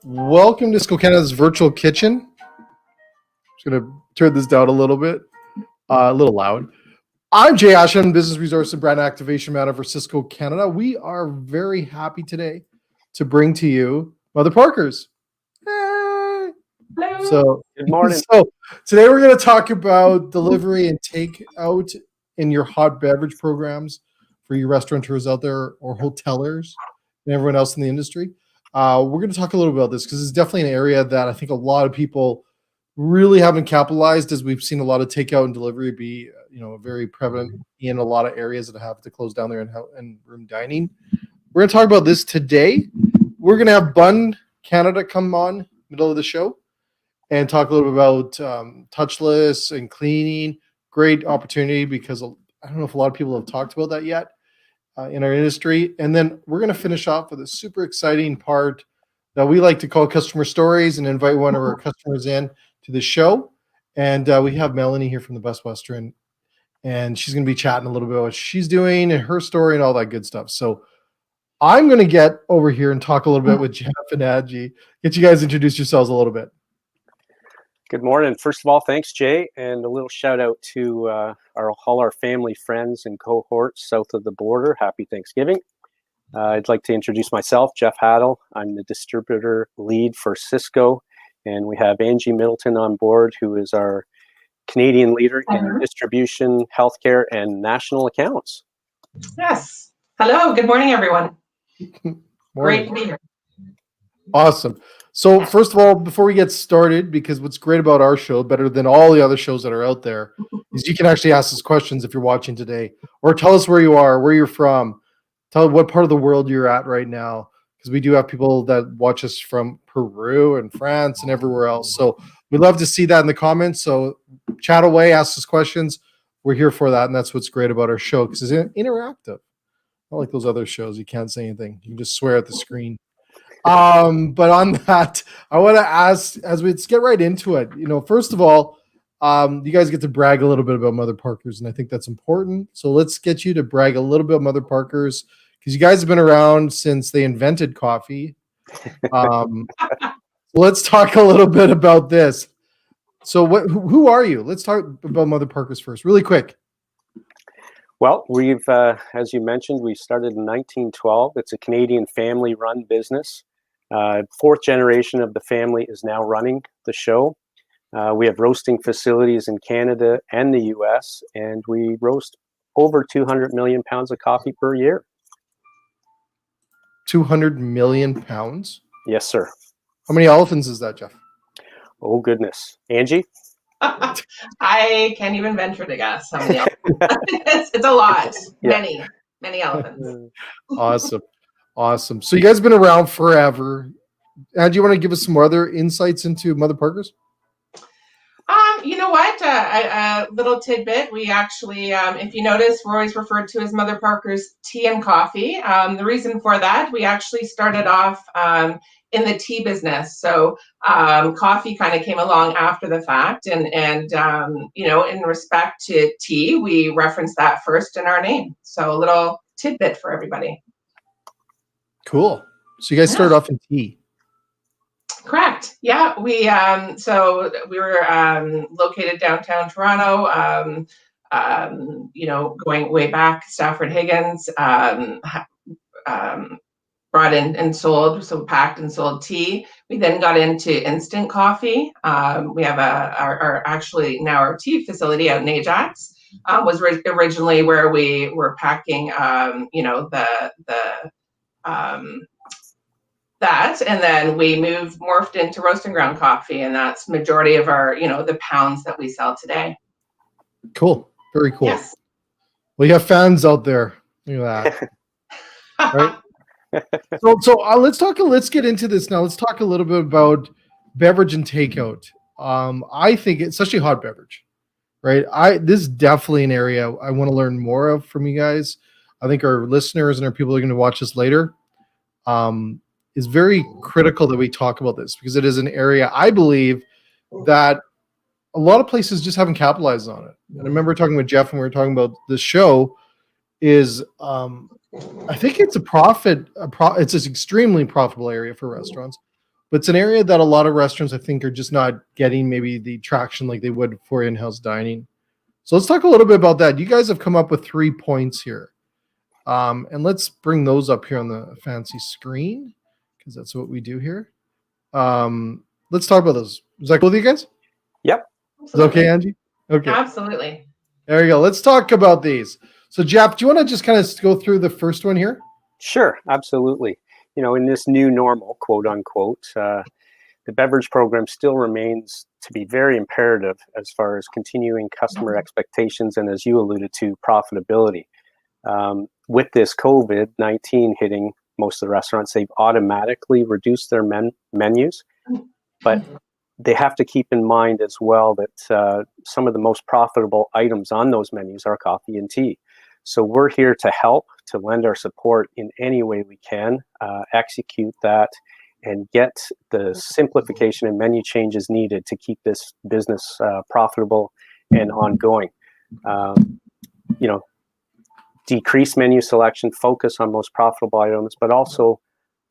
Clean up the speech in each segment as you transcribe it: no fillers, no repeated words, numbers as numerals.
Welcome to Sysco Canada's virtual kitchen. Just going to turn this down a little bit, a little loud. I'm Jay Asham, Business Resource and Brand Activation Manager for Sysco Canada. We are very happy today to bring to you Mother Parkers. Hey. Hello. So, Good morning. So today we're going to talk about delivery and takeout in your hot beverage programs for you restaurateurs out there or hotelers and everyone else in the industry. We're going to talk a little bit about this because it's definitely an area that I think a lot of people really haven't capitalized, as we've seen a lot of takeout and delivery be, very prevalent in a lot of areas that have to close down there and room dining. We're going to talk about this today. We're going to have Bun Canada come on middle of the show and talk a little bit about touchless and cleaning. Great opportunity because I don't know if a lot of people have talked about that yet in our industry. And then we're going to finish off with a super exciting part that we like to call customer stories and invite one of our customers in to the show. And we have Melanie here from the Best Western, and she's going to be chatting a little bit about what she's doing and her story and all that good stuff. So I'm going to get over here and talk a little bit with Jeff and Angie. Get you guys introduce yourselves a little bit. Good morning. First of all, thanks, Jay, and a little shout out to all our family, friends, and cohorts south of the border. Happy Thanksgiving. I'd like to introduce myself, Jeff Haddle. I'm the distributor lead for Sysco, and we have Angie Middleton on board, who is our Canadian leader in distribution, healthcare, and national accounts. Yes. Hello. Good morning, everyone. Morning. Great to be here. Awesome. So first of all, before we get started, because what's great about our show, better than all the other shows that are out there, is you can actually ask us questions if you're watching today, or tell us where you are, where you're from, tell what part of the world you're at right now, because we do have people that watch us from Peru and France and everywhere else. So we'd love to see that in the comments. So chat away, ask us questions. We're here for that, and that's what's great about our show, because it's interactive. Not like those other shows, you can't say anything. You can just swear at the screen. But on that, I want to ask, let's get right into it. First of all, you guys get to brag a little bit about Mother Parkers, and I think that's important. So let's get you to brag a little bit about Mother Parkers, because you guys have been around since they invented coffee. Let's talk a little bit about this. So who are you? Let's talk about Mother Parkers first, really quick. Well, we've, as you mentioned, we started in 1912. It's a Canadian family-run business. Fourth generation of the family is now running the show. We have roasting facilities in Canada and the US, and we roast over 200 million pounds of coffee per year. 200 million pounds? Yes, sir. How many elephants is that, Jeff? Oh, goodness. Angie? I can't even venture to guess how many elephants. It's a lot. Yeah. Many elephants. Awesome. So you guys have been around forever. And do you want to give us some more other insights into Mother Parkers? You know what? A little tidbit. We actually, if you notice, we're always referred to as Mother Parkers Tea and Coffee. The reason for that, we actually started off in the tea business. So coffee kind of came along after the fact. And in respect to tea, we reference that first in our name. So a little tidbit for everybody. Cool. So you guys started off in tea. Correct. Yeah, we were located downtown Toronto. Going way back, Stafford Higgins brought in and sold, so packed and sold tea. We then got into instant coffee. We have our tea facility out in Ajax. Was originally where we were packing, that, and then we morphed into roast and ground coffee, and that's majority of our, the pounds that we sell today. Cool. Very cool. Yes. Well, you have fans out there. Look at that. Right? Let's get into this now. Let's talk a little bit about beverage and takeout. I think it's especially hot beverage, right? This is definitely an area I want to learn more of from you guys. I think our listeners and our people are going to watch this later. is very critical that we talk about this, because it is an area I believe that a lot of places just haven't capitalized on it. And I remember talking with Jeff when we were talking about this show is I think it's it's an extremely profitable area for restaurants, but it's an area that a lot of restaurants I think are just not getting maybe the traction like they would for in-house dining. So let's talk a little bit about that. You guys have come up with 3 points here. And let's bring those up here on the fancy screen, because that's what we do here. Let's talk about those. Is that cool with you guys? Yep. Is that okay, Angie? Okay. Absolutely. There you go. Let's talk about these. So, Jeff, do you want to just kind of go through the first one here? Sure, absolutely. In this new normal, quote unquote, the beverage program still remains to be very imperative as far as continuing customer expectations and, as you alluded to, profitability. With this COVID-19 hitting most of the restaurants, they've automatically reduced their menus, but they have to keep in mind as well that some of the most profitable items on those menus are coffee and tea. So we're here to help, to lend our support in any way we can, execute that, and get the simplification and menu changes needed to keep this business profitable and ongoing. Decrease menu selection, focus on most profitable items, but also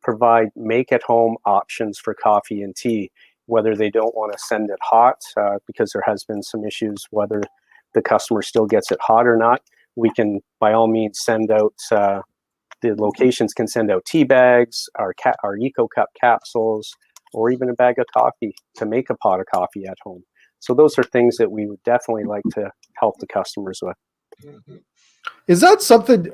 provide make-at-home options for coffee and tea, whether they don't want to send it hot, because there has been some issues whether the customer still gets it hot or not. We can, by all means, send out, the locations can send out tea bags, our Eco Cup capsules, or even a bag of coffee to make a pot of coffee at home. So those are things that we would definitely like to help the customers with. Is that something,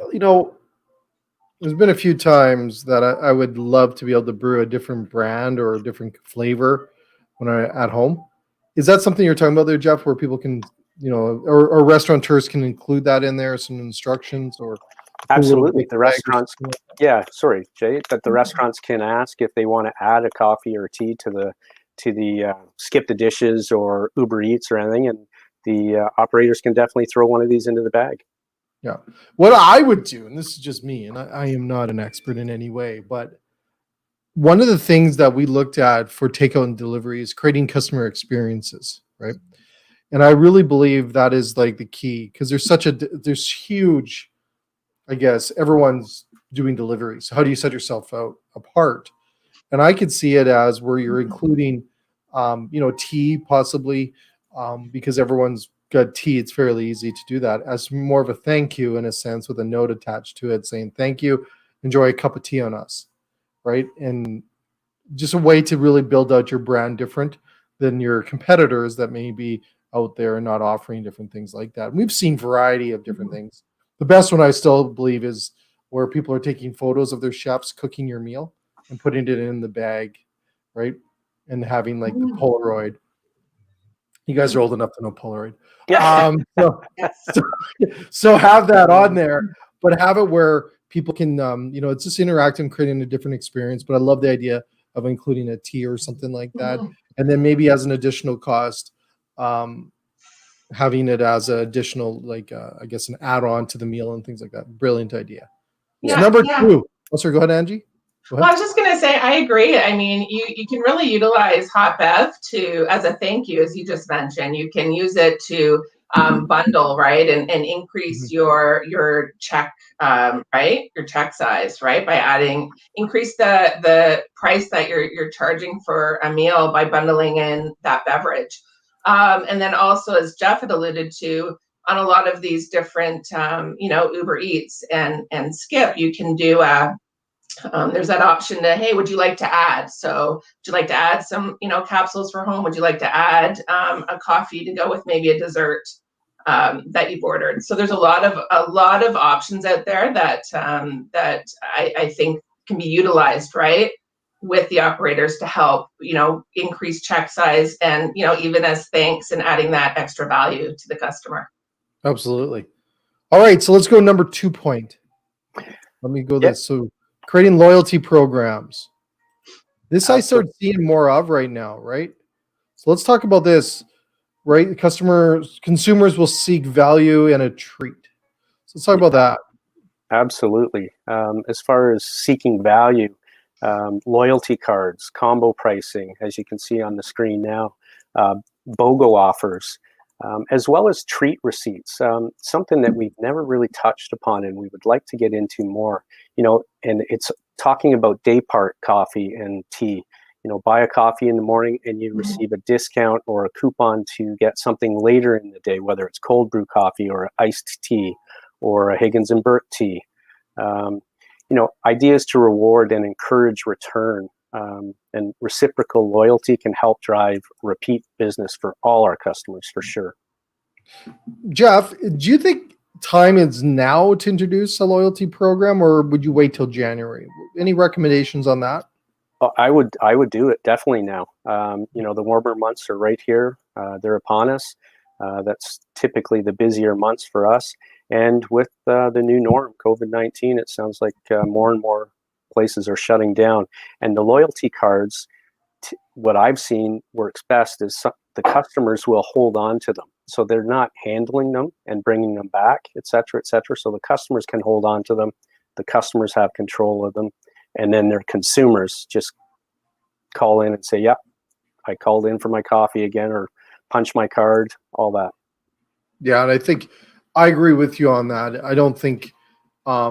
there's been a few times that I would love to be able to brew a different brand or a different flavor when I'm at home. Is that something you're talking about there, Jeff, where people can, or restaurateurs can include that in there, some instructions or? Absolutely. The restaurants, sorry, Jay, that the restaurants can ask if they want to add a coffee or tea to the skip the dishes or Uber Eats or anything, and the operators can definitely throw one of these into the bag. Yeah. What I would do, and this is just me, and I am not an expert in any way, but one of the things that we looked at for takeout and delivery is creating customer experiences, right? And I really believe that is like the key, because there's huge, I guess, everyone's doing delivery. So how do you set yourself out apart? And I could see it as where you're including, tea possibly, because everyone's got tea. It's fairly easy to do that as more of a thank you, in a sense, with a note attached to it saying, thank you, enjoy a cup of tea on us, right? And just a way to really build out your brand different than your competitors that may be out there and not offering different things like that. And we've seen variety of different things. The best one I still believe is where people are taking photos of their chefs cooking your meal and putting it in the bag, right? And having like the Polaroid. You guys are old enough to know Polaroid. So have that on there, but have it where people can, it's just interactive and creating a different experience. But I love the idea of including a tea or something like that. And then maybe as an additional cost, having it as an additional, I guess, an add-on to the meal and things like that. Brilliant idea. Yeah, so number 2. Oh, sorry, go ahead, Angie. Well, I was just going to say, I agree. I mean, you can really utilize hot bev as a thank you, as you just mentioned. You can use it to bundle, right, and increase your check, right, your check size, right, by increase the price that you're charging for a meal by bundling in that beverage. And then also, as Jeff had alluded to, on a lot of these different, Uber Eats and Skip, you can do there's that option to, hey, would you like to add? So would you like to add some, capsules for home? Would you like to add a coffee to go with maybe a dessert that you've ordered? So there's a lot of options out there that I think can be utilized, right, with the operators to help, increase check size and, even as thanks and adding that extra value to the customer. Absolutely. All right. So let's go number 2 point. Let me go this. So creating loyalty programs. This I start seeing more of right now, right? So let's talk about this, right? Consumers will seek value and a treat. So let's talk about that. Absolutely. As far as seeking value, loyalty cards, combo pricing, as you can see on the screen now, BOGO offers, as well as treat receipts, something that we've never really touched upon and we would like to get into more, and it's talking about day part coffee and tea. Buy a coffee in the morning and you receive a discount or a coupon to get something later in the day, whether it's cold brew coffee or iced tea or a Higgins and Burt tea. Ideas to reward and encourage return, and reciprocal loyalty can help drive repeat business for all our customers for sure. Jeff, do you think time is now to introduce a loyalty program, or would you wait till January? Any recommendations on that? I would do it definitely now. The warmer months are right here. They're upon us. That's typically the busier months for us. And with the new norm, COVID-19, it sounds like more and more places are shutting down. And the loyalty cards, what I've seen works best is the customers will hold on to them. So they're not handling them and bringing them back, et cetera, et cetera. So the customers can hold on to them. The customers have control of them. And then their consumers just call in and say, yeah, I called in for my coffee again, or punch my card, all that. Yeah, and I think I agree with you on that. I don't think, I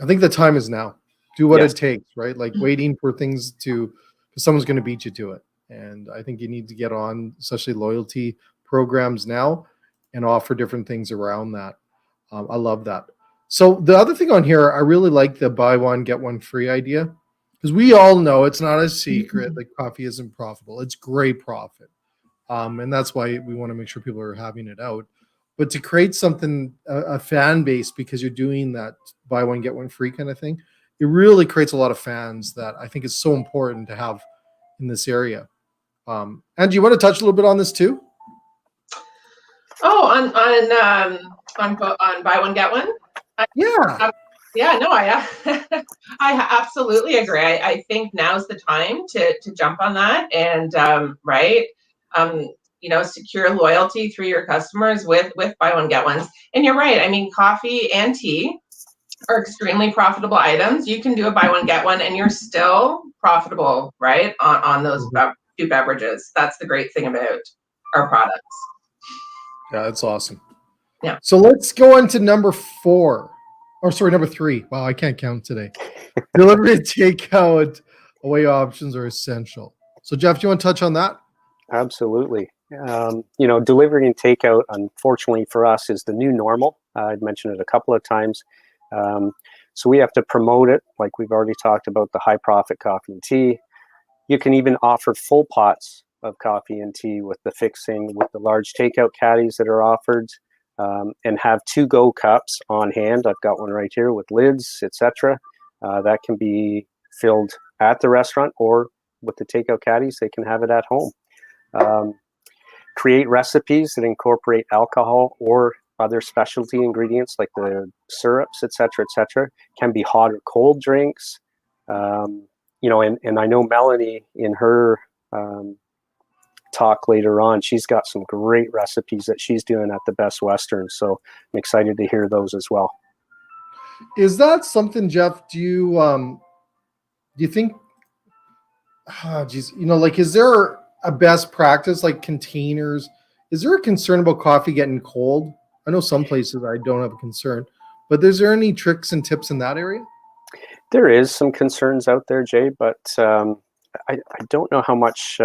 think the time is now. Do what Yes. it takes, right? Like waiting for things because someone's going to beat you to it. And I think you need to get on, especially loyalty programs now, and offer different things around that. I love that. So the other thing on here, I really like the buy one, get one free idea, because we all know it's not a secret that coffee isn't profitable. It's great profit. And that's why we want to make sure people are having it out. But to create something, a fan base, because you're doing that buy one, get one free kind of thing, it really creates a lot of fans that I think is so important to have in this area. And do you want to touch a little bit on this too? Oh, on buy one, get one? Yeah. I absolutely agree. I think now's the time to jump on that and secure loyalty through your customers with buy one, get ones. And you're right. I mean, coffee and tea are extremely profitable items. You can do a buy one, get one, and you're still profitable, right? On those two beverages. That's the great thing about our products. Yeah, that's awesome. Yeah. So let's go on to number 3. Wow, I can't count today. Delivery and takeout away options are essential. So Jeff, do you want to touch on that? Absolutely. Delivery and takeout, unfortunately for us, is the new normal. I've mentioned it a couple of times. So we have to promote it, like we've already talked about the high profit coffee and tea. You can even offer full pots of coffee and tea with the fixing, with the large takeout caddies that are offered, and have to-go cups on hand. I've got one right here with lids, etc. That can be filled at the restaurant, or with the takeout caddies, they can have it at home. Create recipes that incorporate alcohol or other specialty ingredients like the syrups, etc., etc. Can be hot or cold drinks. And I know Melanie in her talk later on, she's got some great recipes that she's doing at the Best Western. So I'm excited to hear those as well. Is that something, Jeff? Do you think? Is there a best practice, like containers? Is there a concern about coffee getting cold? I know some places I don't have a concern, but is there any tricks and tips in that area? There is some concerns out there, Jay, but I don't know how much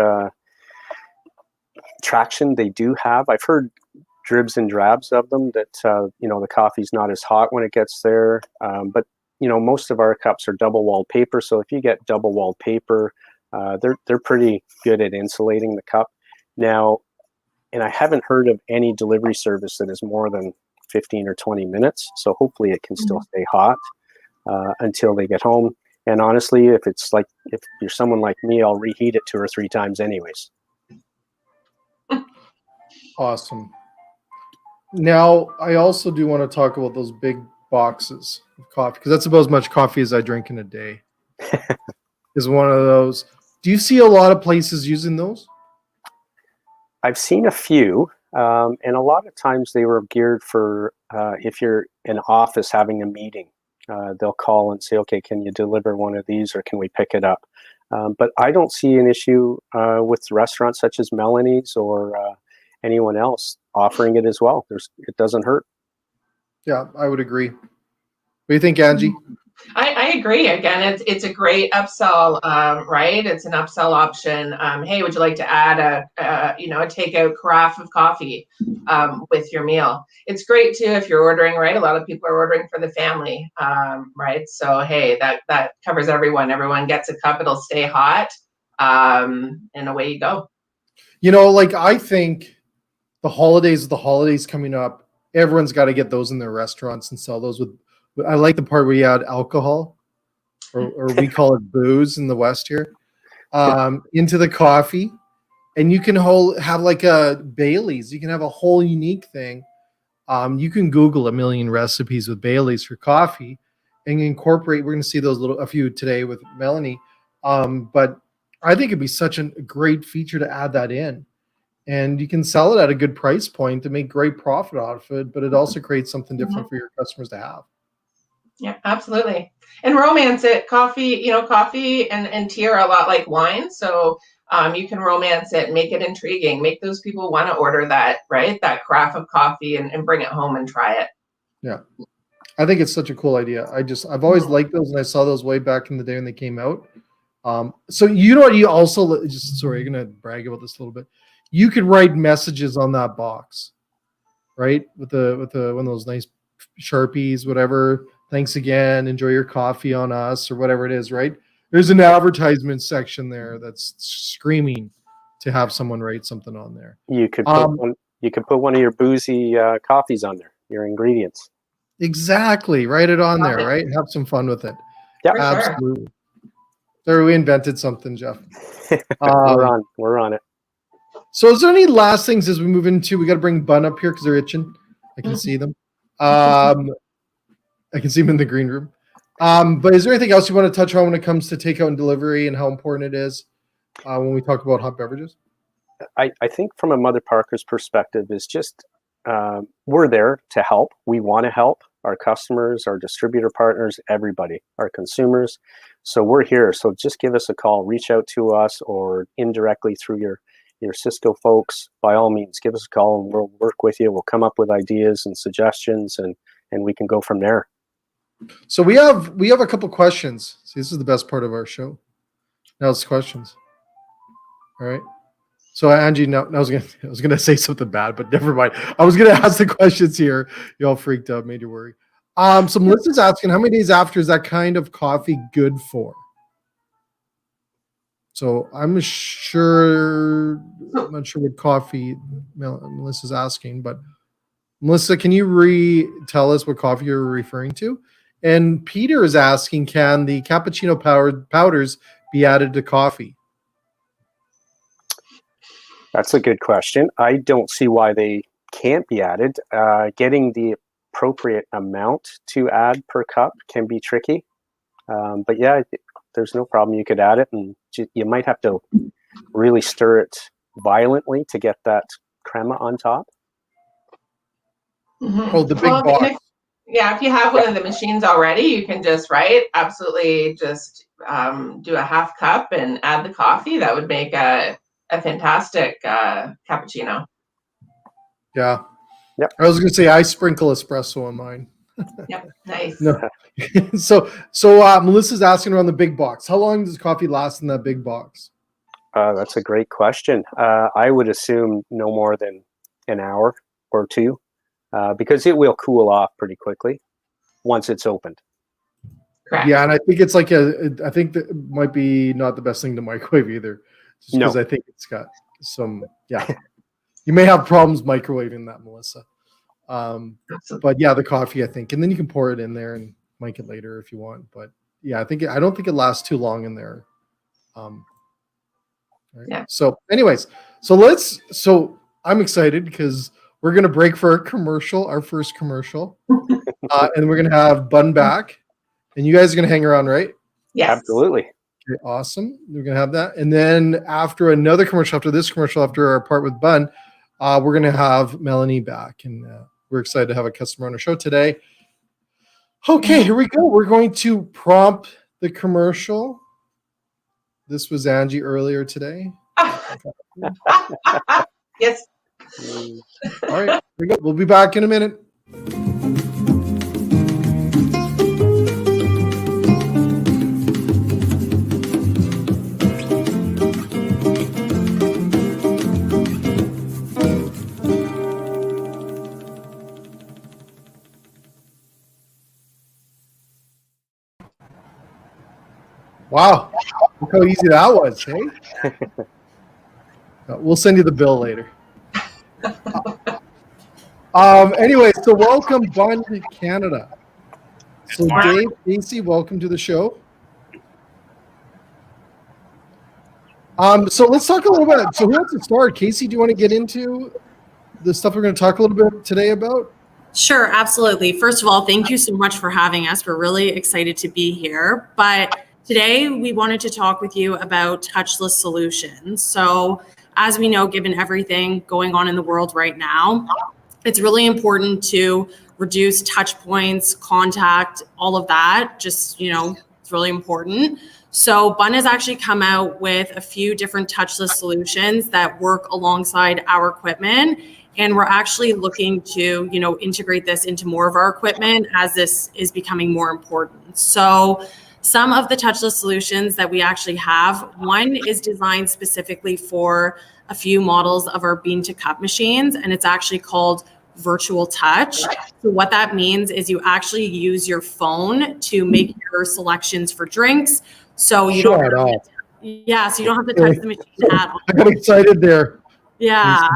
traction they do have. I've heard dribs and drabs of them that the coffee's not as hot when it gets there, but most of our cups are double walled paper. So if you get double walled paper, they're pretty good at insulating the cup. Now, and I haven't heard of any delivery service that is more than 15 or 20 minutes. So hopefully it can still stay hot until they get home. And honestly, if you're someone like me, I'll reheat it 2 or 3 times anyways. Awesome. Now, I also do want to talk about those big boxes of coffee, because that's about as much coffee as I drink in a day. Is one of those. Do you see a lot of places using those? I've seen a few, and a lot of times they were geared for if you're in office having a meeting. they'll call and say, okay, can you deliver one of these, or can we pick it up? But I don't see an issue with restaurants such as Melanie's or anyone else offering it as well. It doesn't hurt. Yeah, I would agree. What do you think, Angie? I agree. Again, it's a great upsell, right? It's an upsell option. Hey, would you like to add a takeout carafe of coffee with your meal? It's great too if you're ordering, right? A lot of people are ordering for the family, right? So hey, that covers everyone. Everyone gets a cup. It'll stay hot, and away you go. I think the holidays coming up, everyone's got to get those in their restaurants and sell those with. I like the part where you add alcohol, or we call it booze in the West here, into the coffee, and you can have like a Bailey's. You can have a whole unique thing. You can Google a million recipes with Bailey's for coffee, and incorporate. We're going to see a few today with Melanie, but I think it'd be such a great feature to add that in, and you can sell it at a good price point to make great profit off it. But it also creates something different for your customers to have. Yeah, absolutely. And romance it. Coffee and tea are a lot like wine. So you can romance it, make it intriguing, make those people want to order that, right? That carafe of coffee and bring it home and try it. Yeah. I think it's such a cool idea. I've always liked those, and I saw those way back in the day when they came out. So what you also, I'm going to brag about this a little bit. You could write messages on that box, right? With one of those nice Sharpies, whatever. Thanks again. Enjoy your coffee on us, or whatever it is, right? There's an advertisement section there that's screaming to have someone write something on there. You could put one of your boozy coffees on there, your ingredients. Exactly. Write it on there, right? Have some fun with it. Yeah, absolutely. There, we invented something, Jeff. We're on it. So is there any last things as we move into, we got to bring Bun up here because they're itching. I can see them. I can see them in the green room. But is there anything else you want to touch on when it comes to takeout and delivery and how important it is when we talk about hot beverages? I think from a Mother Parker's perspective is just we're there to help. We want to help our customers, our distributor partners, everybody, our consumers. So we're here. So just give us a call, reach out to us, or indirectly through your Sysco folks. By all means, give us a call and we'll work with you. We'll come up with ideas and suggestions, and we can go from there. So we have a couple questions. See, this is the best part of our show. Now it's questions. All right. So Angie, I was gonna say something bad, but never mind. I was gonna ask the questions here. You all freaked out, made you worry. So Melissa's asking, how many days after is that kind of coffee good for? So I'm not sure what coffee Melissa's asking, but Melissa, can you tell us what coffee you're referring to? And Peter is asking, can the cappuccino powders be added to coffee? That's a good question. I don't see why they can't be added. Getting the appropriate amount to add per cup can be tricky. But yeah, there's no problem. You could add it, and you might have to really stir it violently to get that crema on top. Mm-hmm. Oh, the big box. If you have one of the machines already, you can just absolutely just do a half cup and add the coffee. That would make a fantastic cappuccino. Yeah. Yep. I was going to say I sprinkle espresso on mine. Yep. Nice. No. So Melissa's asking around the big box. How long does coffee last in that big box? That's a great question. I would assume no more than an hour or two, because it will cool off pretty quickly once it's opened. Correct. Yeah, and I think it's I think that might be not the best thing to microwave either, just because I think it's got some. Yeah, you may have problems microwaving that, Melissa. But yeah, the coffee, I think, and then you can pour it in there and mic it later if you want. But yeah, I don't think it lasts too long in there. Right? Yeah. So anyways, so I'm excited because we're going to break for our first commercial, and we're going to have Bun back, and you guys are going to hang around, right? Yes. Absolutely. Okay, awesome. We're going to have that. And then after another commercial, after our part with Bun, we're going to have Melanie back, and we're excited to have a customer on our show today. Okay, here we go. We're going to prompt the commercial. This was Angie earlier today. Yes. All right, here we go. We'll be back in a minute. Wow, look how easy that was, hey? We'll send you the bill later. Anyway, so welcome, Bun to Canada. So Dave, Casey, welcome to the show. So let's talk a little bit. So who wants to start? Casey, do you want to get into the stuff we're going to talk a little bit today about? Sure, absolutely. First of all, thank you so much for having us. We're really excited to be here. But today we wanted to talk with you about touchless solutions. So as we know, given everything going on in the world right now, it's really important to reduce touch points, contact, all of that. Just, it's really important. So Bun has actually come out with a few different touchless solutions that work alongside our equipment. And we're actually looking to, integrate this into more of our equipment as this is becoming more important. So some of the touchless solutions that we actually have, one is designed specifically for a few models of our bean to cup machines, and it's actually called virtual touch. So what that means is you actually use your phone to make your selections for drinks. So you don't have to touch the machine at all. I got excited there. Yeah,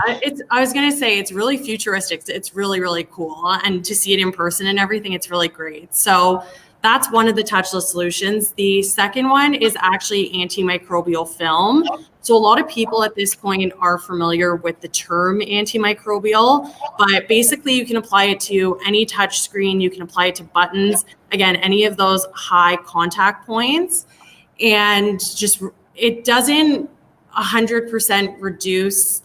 I was going to say it's really futuristic. It's really, really cool. And to see it in person and everything, it's really great. So that's one of the touchless solutions. The second one is actually antimicrobial film. So a lot of people at this point are familiar with the term antimicrobial, but basically you can apply it to any touch screen. You can apply it to buttons. Again, any of those high contact points. And just, it doesn't 100% reduce,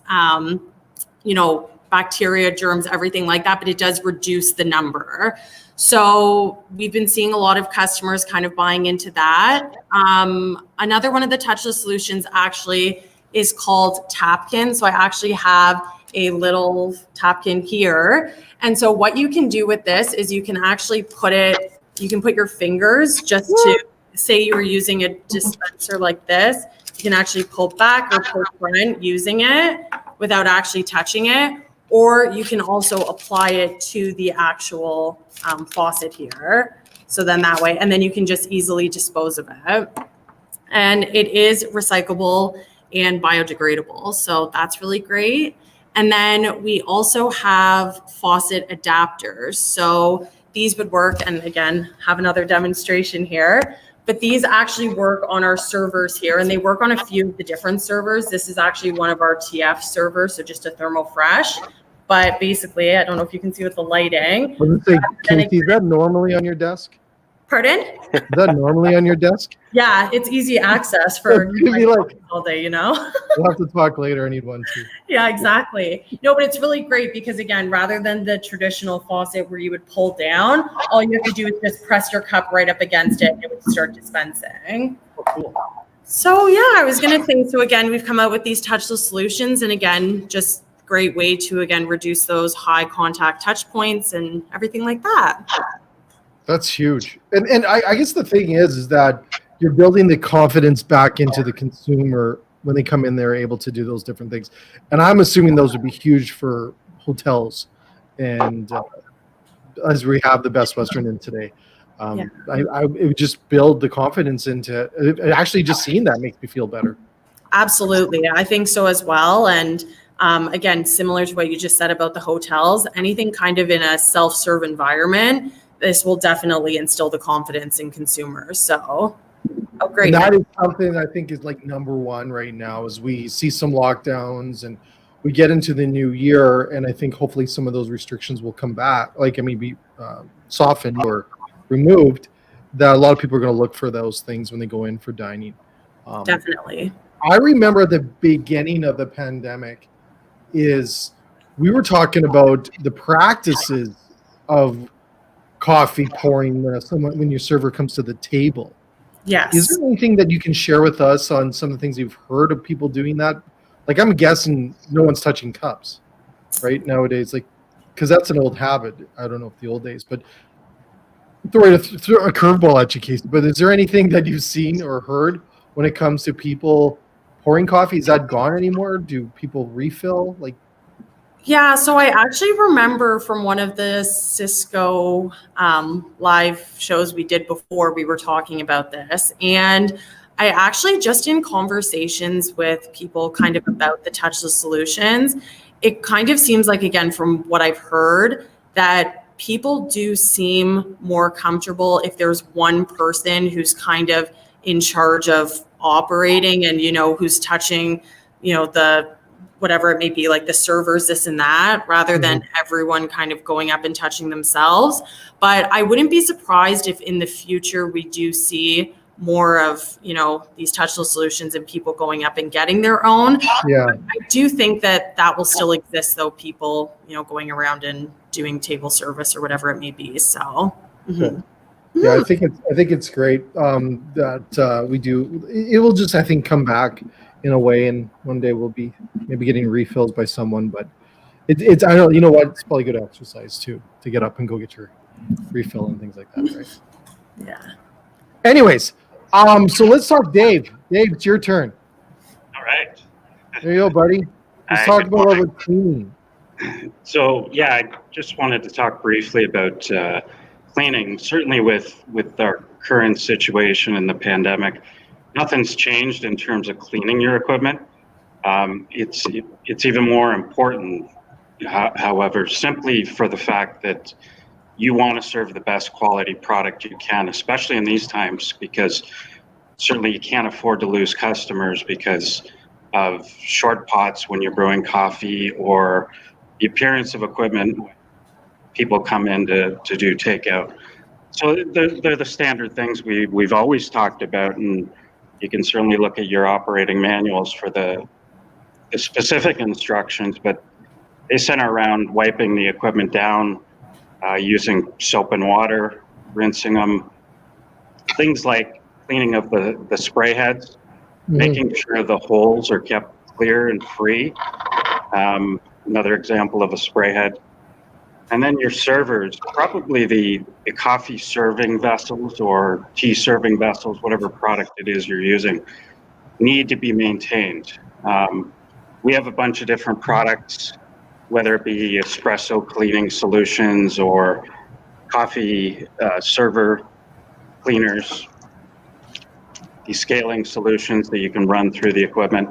bacteria, germs, everything like that, but it does reduce the number. So we've been seeing a lot of customers kind of buying into that. Another one of the touchless solutions actually is called Tapkin. So I actually have a little Tapkin here. And so what you can do with this is you can actually put your fingers just to say you were using a dispenser like this. You can actually pull back or pull front using it without actually touching it. Or you can also apply it to the actual faucet here. So then that way, and then you can just easily dispose of it. And it is recyclable and biodegradable. So that's really great. And then we also have faucet adapters. So these would work, and again, have another demonstration here. But these actually work on our servers here, and they work on a few of the different servers. This is actually one of our TF servers, so just a thermal fresh. But basically, I don't know if you can see with the lighting. Casey, is that normally on your desk? Pardon? Is that normally on your desk? Yeah, it's easy access for all day, We'll have to talk later. I need one too. Yeah, exactly. No, but it's really great because, again, rather than the traditional faucet where you would pull down, all you have to do is just press your cup right up against it and it would start dispensing. Oh, cool. So yeah, I was going to say, so again, we've come out with these touchless solutions, and again, just great way to, again, reduce those high contact touch points and everything like that. That's huge. And I guess the thing is that you're building the confidence back into the consumer when they come in, they're able to do those different things. And I'm assuming those would be huge for hotels. And as we have the Best Western in today, it would just build the confidence into it. Actually, just seeing that makes me feel better. Absolutely. I think so as well. And again, similar to what you just said about the hotels, anything kind of in a self-serve environment, this will definitely instill the confidence in consumers. So, great. And that is something I think is like number one right now as we see some lockdowns and we get into the new year. And I think hopefully some of those restrictions will come back, be softened or removed, that a lot of people are going to look for those things when they go in for dining. Definitely. I remember at the beginning of the pandemic we were talking about the practices of coffee pouring someone when your server comes to the table. Yes. Is there anything that you can share with us on some of the things you've heard of people doing that? Like, I'm guessing no one's touching cups, right, nowadays, like, because that's an old habit. I don't know if the old days, but throw a curveball at you, Casey. But is there anything that you've seen or heard when it comes to people pouring coffee? Is that gone anymore? Do people refill? Like, Yeah, so I actually remember from one of the Sysco live shows we did before, we were talking about this. And I actually just in conversations with people kind of about the touchless solutions, it kind of seems like, again, from what I've heard, that people do seem more comfortable if there's one person who's kind of in charge of operating and, who's touching, the whatever it may be, like the servers, this and that, rather than everyone kind of going up and touching themselves. But I wouldn't be surprised if in the future we do see more of, these touchless solutions and people going up and getting their own. yeah. But I do think that will still exist, though, people, going around and doing table service or whatever it may be. So, Yeah, I think it's great that we do. It will just, I think, come back in a way, and one day we'll be maybe getting refills by someone. But it's I don't, you know what? It's probably good exercise too to get up and go get your refill and things like that, right? Yeah. Anyways, so let's talk, Dave. Dave, it's your turn. All right. There you go, buddy. Let's talk about what we're cleaning. So yeah, I just wanted to talk briefly about cleaning. Certainly with our current situation in the pandemic, nothing's changed in terms of cleaning your equipment. It's even more important, however, simply for the fact that you want to serve the best quality product you can, especially in these times, because certainly you can't afford to lose customers because of short pots when you're brewing coffee, or the appearance of equipment when people come in to do takeout. So they're the standard things we've always talked about, and you can certainly look at your operating manuals for the specific instructions, but they center around wiping the equipment down, using soap and water, rinsing them, things like cleaning up the spray heads, making sure the holes are kept clear and free. Another example of a spray head. And then your servers, probably the coffee serving vessels or tea serving vessels, whatever product it is you're using, need to be maintained. We have a bunch of different products, whether it be espresso cleaning solutions or coffee server cleaners, descaling solutions that you can run through the equipment,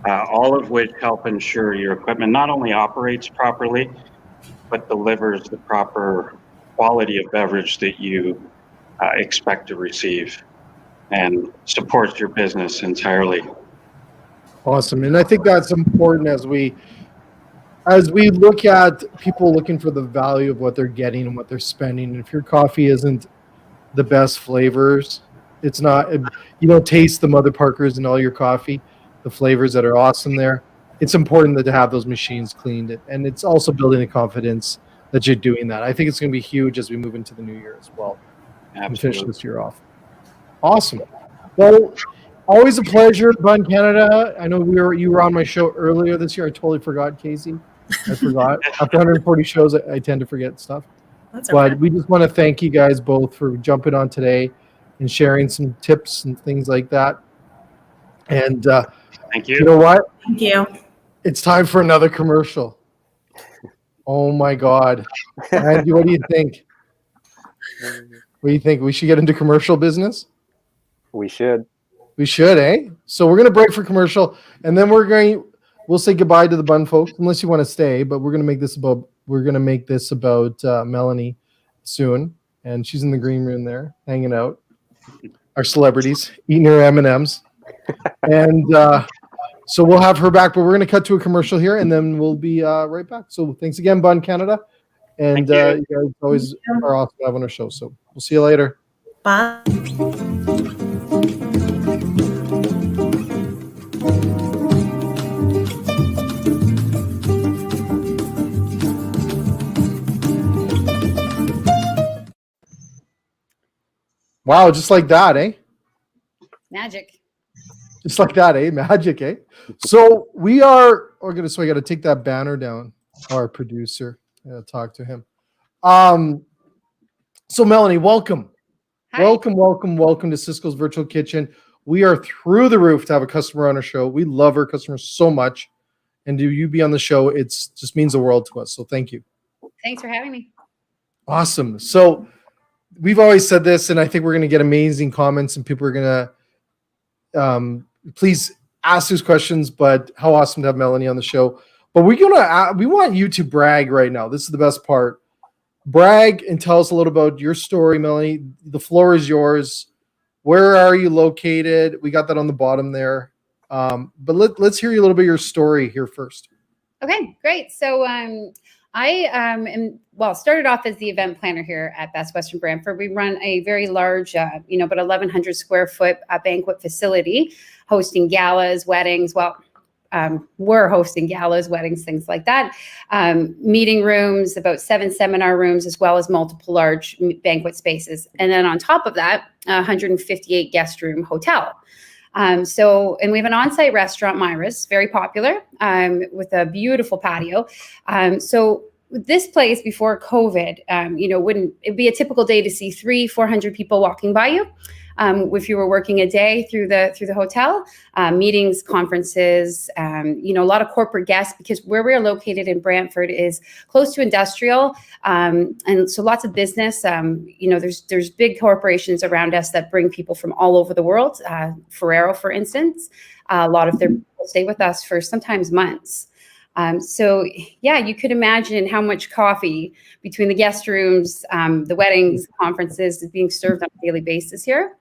all of which help ensure your equipment not only operates properly, but delivers the proper quality of beverage that you expect to receive and supports your business entirely. Awesome. And I think that's important as we look at people looking for the value of what they're getting and what they're spending. And if your coffee isn't the best flavors, it's not, you don't taste the Mother Parkers in all your coffee, the flavors that are awesome there. It's important to have those machines cleaned, and it's also building the confidence that you're doing that. I think it's going to be huge as we move into the new year as well. Absolutely. And finish this year off. Awesome. Well, always a pleasure, Bun Canada. I know you were on my show earlier this year. I totally forgot, Casey. I forgot. After 140 shows, I tend to forget stuff. That's okay. But we just want to thank you guys both for jumping on today and sharing some tips and things like that. And Thank you. You know what? Thank you. It's time for another commercial. Oh my God. Andy, what do you think? What do you think? We should get into commercial business? We should. We should, eh? So we're going to break for commercial, and then we'll say goodbye to the Bun folks, unless you want to stay, but we're going to make this about Melanie soon, and she's in the green room there, hanging out. Our celebrities, eating her M&Ms. And so we'll have her back, but we're going to cut to a commercial here, and then we'll be right back. So thanks again, Bun Canada. And you guys always are awesome to have on our show. So we'll see you later. Bye. Wow, just like that, eh? Magic. Just like that, eh? Magic, eh? So we are. So I got to take that banner down. Our producer, talk to him. So Melanie, welcome. Hi. Welcome to Sysco's Virtual Kitchen. We are through the roof to have a customer on our show. We love our customers so much. And do you be on the show? It just means the world to us. So thank you. Thanks for having me. Awesome. So we've always said this, and I think we're going to get amazing comments, and people are going to please ask these questions. But how awesome to have Melanie on the show. But we want you to brag right now. This is the best part. Brag and tell us a little about your story, Melanie. The floor is yours. Where are you located? We got that on the bottom there. But let's hear you a little bit of your story here first. Okay, great. So I started off as the event planner here at Best Western Brantford. We run a very large, about 1,100 square foot banquet facility, hosting galas, weddings. We're hosting galas, weddings, things like that. Meeting rooms, about 7 seminar rooms, as well as multiple large banquet spaces. And then on top of that, 158 guest room hotel. And we have an on-site restaurant, Myra's, very popular, with a beautiful patio. So this place before COVID, it'd be a typical day to see 300-400 people walking by you. If you were working a day through the hotel, meetings, conferences, a lot of corporate guests, because where we're located in Brantford is close to industrial, and so lots of business. There's big corporations around us that bring people from all over the world. Ferrero, for instance, a lot of their people stay with us for sometimes months. You could imagine how much coffee between the guest rooms, the weddings, conferences is being served on a daily basis here.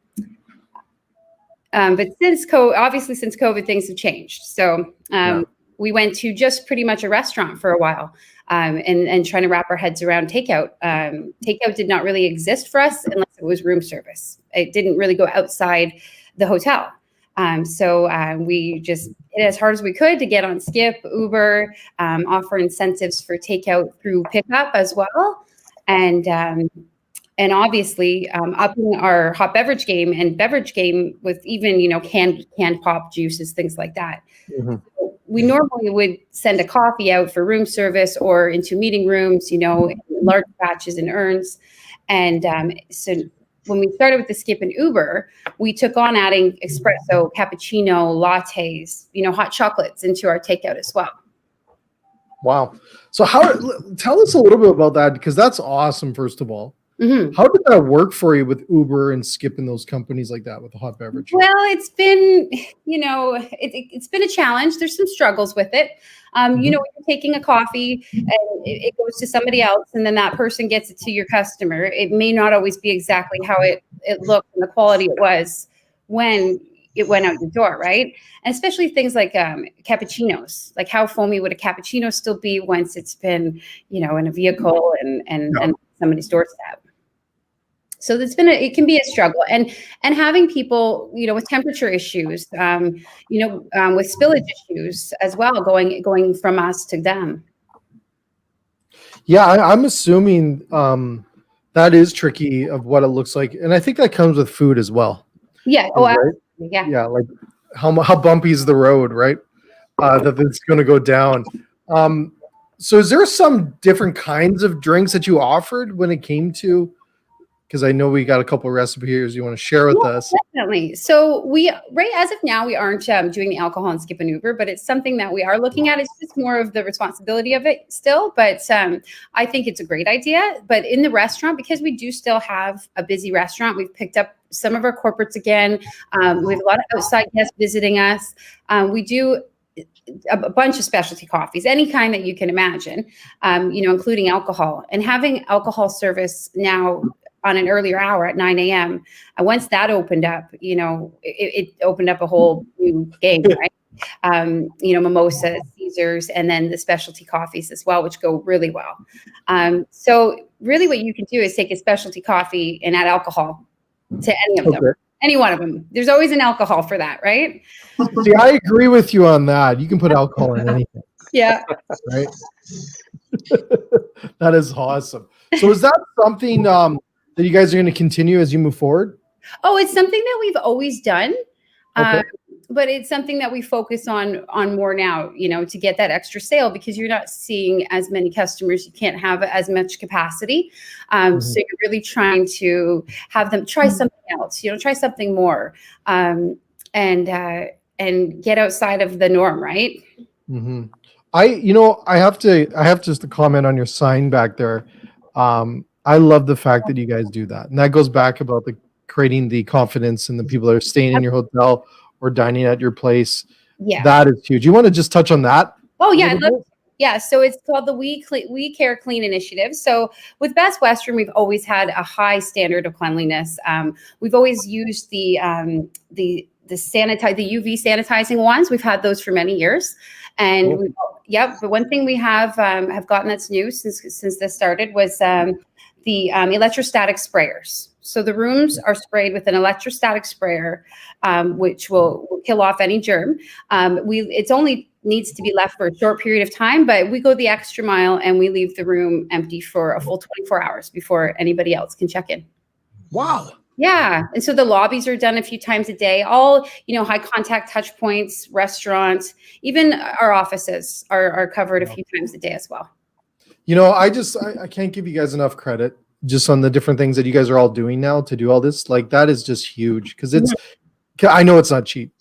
But since COVID, things have changed. So we went to just pretty much a restaurant for a while, and trying to wrap our heads around takeout. Takeout did not really exist for us unless it was room service. It didn't really go outside the hotel. We just did as hard as we could to get on Skip, Uber, offer incentives for takeout through pickup as well. And obviously upping our hot beverage game and beverage game with even, canned pop juices, things like that. Mm-hmm. So we normally would send a coffee out for room service or into meeting rooms, in large batches and urns. And so when we started with the Skip and Uber, we took on adding espresso, cappuccino, lattes, hot chocolates into our takeout as well. Wow. So tell us a little bit about that, because that's awesome, first of all. Mm-hmm. How did that work for you with Uber and Skip and those companies like that with the hot beverage? Well, it's been, it's been a challenge. There's some struggles with it. When you're taking a coffee and it goes to somebody else, and then that person gets it to your customer, it may not always be exactly how it looked and the quality it was when it went out the door, right? And especially things like cappuccinos. Like, how foamy would a cappuccino still be once it's been, in a vehicle and somebody's doorstep? So it can be a struggle, and having people, with temperature issues, with spillage issues as well, going from us to them. Yeah, I'm assuming that is tricky of what it looks like, and I think that comes with food as well. Yeah. Oh, right? Absolutely. Yeah. Yeah, like how bumpy is the road, right? That it's going to go down. So is there some different kinds of drinks that you offered when it came to? Because I know we got a couple of recipes you want to share with us. Definitely. So as of now, we aren't doing the alcohol and Skip and Uber, but it's something that we are looking at. It's just more of the responsibility of it still. But I think it's a great idea. But in the restaurant, because we do still have a busy restaurant, we've picked up some of our corporates again. We have a lot of outside guests visiting us. We do a bunch of specialty coffees, any kind that you can imagine, including alcohol. And having alcohol service now on an earlier hour at 9 a.m. Once that opened up, it opened up a whole new game, right? Mimosas, Caesars, and then the specialty coffees as well, which go really well. So really what you can do is take a specialty coffee and add alcohol to any of them. Any one of them. There's always an alcohol for that, right? See, I agree with you on that. You can put alcohol in anything. Yeah. Right? That is awesome. So is that something that you guys are going to continue as you move forward? Oh, it's something that we've always done. Okay. But it's something that we focus on more now, to get that extra sale, because you're not seeing as many customers. You can't have as much capacity. So you're really trying to have them try something else, try something more, and get outside of the norm, right? I have just to comment on your sign back there. I love the fact that you guys do that. And that goes back about creating the confidence in the people that are staying in your hotel or dining at your place. Yeah. That is huge. You want to just touch on that? Oh, yeah. Yeah. So it's called the We Care Clean Initiative. So with Best Western, we've always had a high standard of cleanliness. We've always used the UV sanitizing wands. We've had those for many years. And but one thing we have gotten that's new since this started was the electrostatic sprayers. So the rooms are sprayed with an electrostatic sprayer, which will kill off any germ. It's only needs to be left for a short period of time, but we go the extra mile and we leave the room empty for a full 24 hours before anybody else can check in. Wow. Yeah. And so the lobbies are done a few times a day, all, high contact touch points, restaurants, even our offices are covered a few times a day as well. I can't give you guys enough credit just on the different things that you guys are all doing now to do all this. Like, that is just huge, because I know it's not cheap.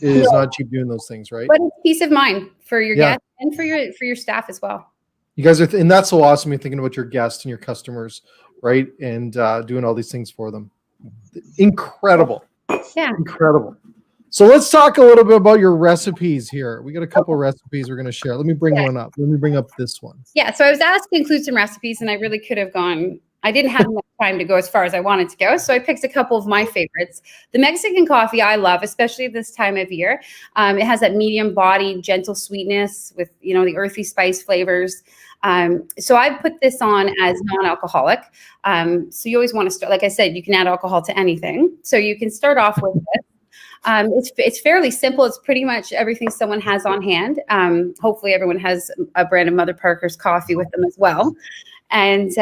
It is not cheap doing those things, right? But it's peace of mind for your guests and for your staff as well. You guys are, and that's so awesome. You're thinking about your guests and your customers, right? And doing all these things for them. Incredible. Yeah. Incredible. So let's talk a little bit about your recipes here. We got a couple of recipes we're going to share. Let me bring one up. Let me bring up this one. Yeah. So I was asked to include some recipes, and I really could have gone. I didn't have enough time to go as far as I wanted to go. So I picked a couple of my favorites. The Mexican coffee I love, especially this time of year. It has that medium body, gentle sweetness with, the earthy spice flavors. So I put this on as non-alcoholic. So you always want to start, like I said, you can add alcohol to anything. So you can start off with this. It's fairly simple. It's pretty much everything someone has on hand. Hopefully everyone has a brand of Mother Parker's coffee with them as well. And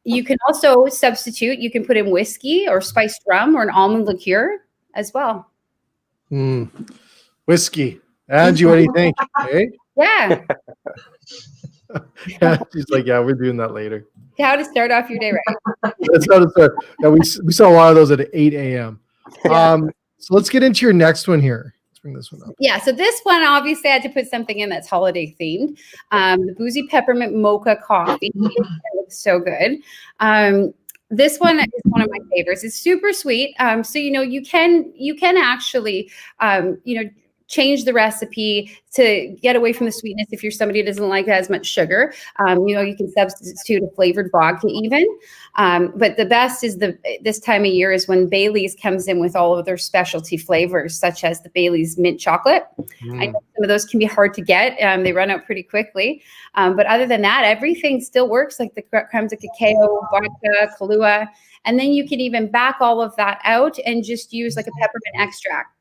you can also substitute. You can put in whiskey or spiced rum or an almond liqueur as well. Whiskey. Angie, what do you think? Hey? Yeah. She's like, yeah, we're doing that later. How to start off your day, right? That's how to start. Yeah, we saw a lot of those at 8 a.m. So let's get into your next one here. Let's bring this one up. Yeah, so this one, obviously, I had to put something in that's holiday themed. The Boozy Peppermint Mocha coffee. It looks so good. This one is one of my favorites. It's super sweet. So, you can actually, change the recipe to get away from the sweetness if you're somebody who doesn't like as much sugar. You can substitute a flavored vodka even. But the best is this time of year is when Bailey's comes in with all of their specialty flavors, such as the Bailey's mint chocolate. I know some of those can be hard to get. They run out pretty quickly. But other than that, everything still works, like the creme de cacao, vodka, Kahlua. And then you can even back all of that out and just use like a peppermint extract.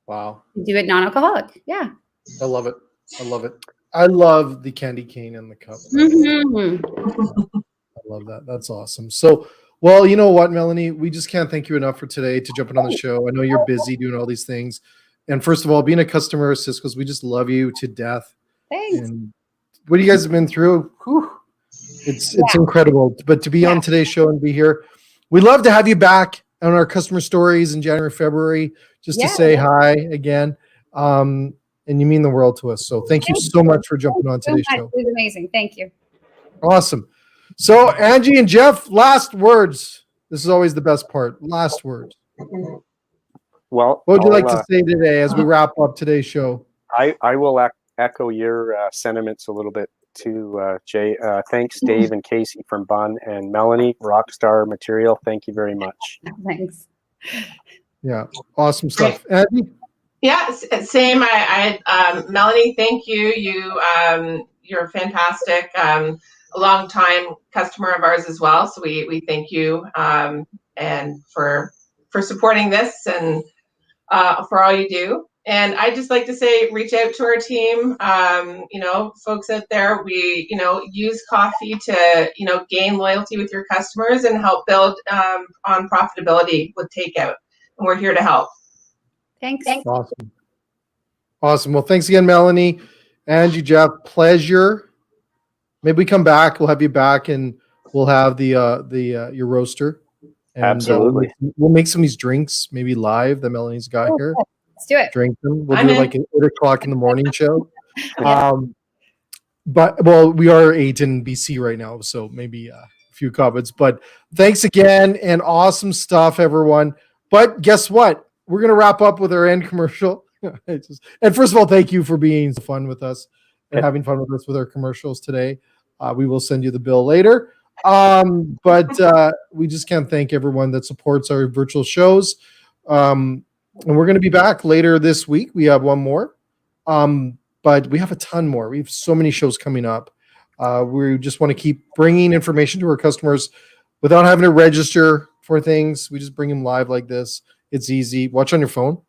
Wow. Do it non-alcoholic. Yeah. I love it. I love it. I love the candy cane in the cup. I love that. That's awesome. So, well, you know what, Melanie? We just can't thank you enough for today to jumping on the show. I know you're busy doing all these things. And first of all, being a customer of Sysco's, we just love you to death. Thanks. And what you guys have been through, it's incredible. But to be on today's show and be here, we'd love to have you back on our customer stories in January, February, just to say hi again. And you mean the world to us. So thank you so much for jumping on today's show. It was amazing. Thank you. Awesome. So Angie and Jeff, last words. This is always the best part. Last words. Well, what would you like to say today as we wrap up today's show? I will echo your sentiments a little bit too, Jay. Thanks, Dave and Casey from Bun, and Melanie, rockstar material. Thank you very much. Thanks. Yeah, awesome stuff. Andy? Yeah, same. Melanie, thank you. You're fantastic. A long time customer of ours as well. So we thank you and for supporting this and for all you do. And I just like to say, reach out to our team. Folks out there, we, use coffee to, gain loyalty with your customers and help build on profitability with takeout. And we're here to help. Thanks. Awesome. Well, thanks again, Melanie, Angie, Jeff. Pleasure. Maybe we come back. We'll have you back, and we'll have the your roaster. And, Absolutely. We'll make some of these drinks maybe live that Melanie's got here. Let's do it. Drink them. We'll I'm do in. like an 8:00 in the morning show. Yeah. But we are 8 in BC right now, so maybe a few comments. But thanks again, and awesome stuff, everyone. But guess what? We're gonna wrap up with our end commercial. And first of all, thank you for being so fun with us and having fun with us with our commercials today. We will send you the bill later. But we just can't thank everyone that supports our virtual shows. And we're going to be back later this week. We have one more. But we have a ton more. We have so many shows coming up. We just want to keep bringing information to our customers without having to register for things. We just bring them live like this. It's easy. Watch on your phone.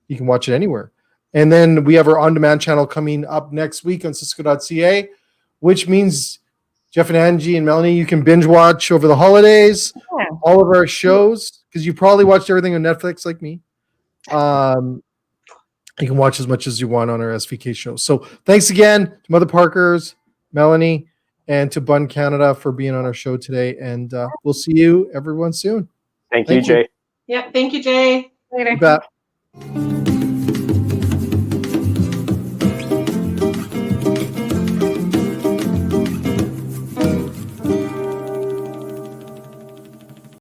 You can watch it anywhere. And then we have our on-demand channel coming up next week on Sysco.ca, which means Jeff and Angie and Melanie, you can binge watch over the holidays, all of our shows, because you probably watched everything on Netflix like me. You can watch as much as you want on our SVK show. So thanks again to Mother Parkers, Melanie, and to Bun Canada for being on our show today. And we'll see you everyone soon. Thank you, Jay. Yeah, thank you, Jay. Later. You bet.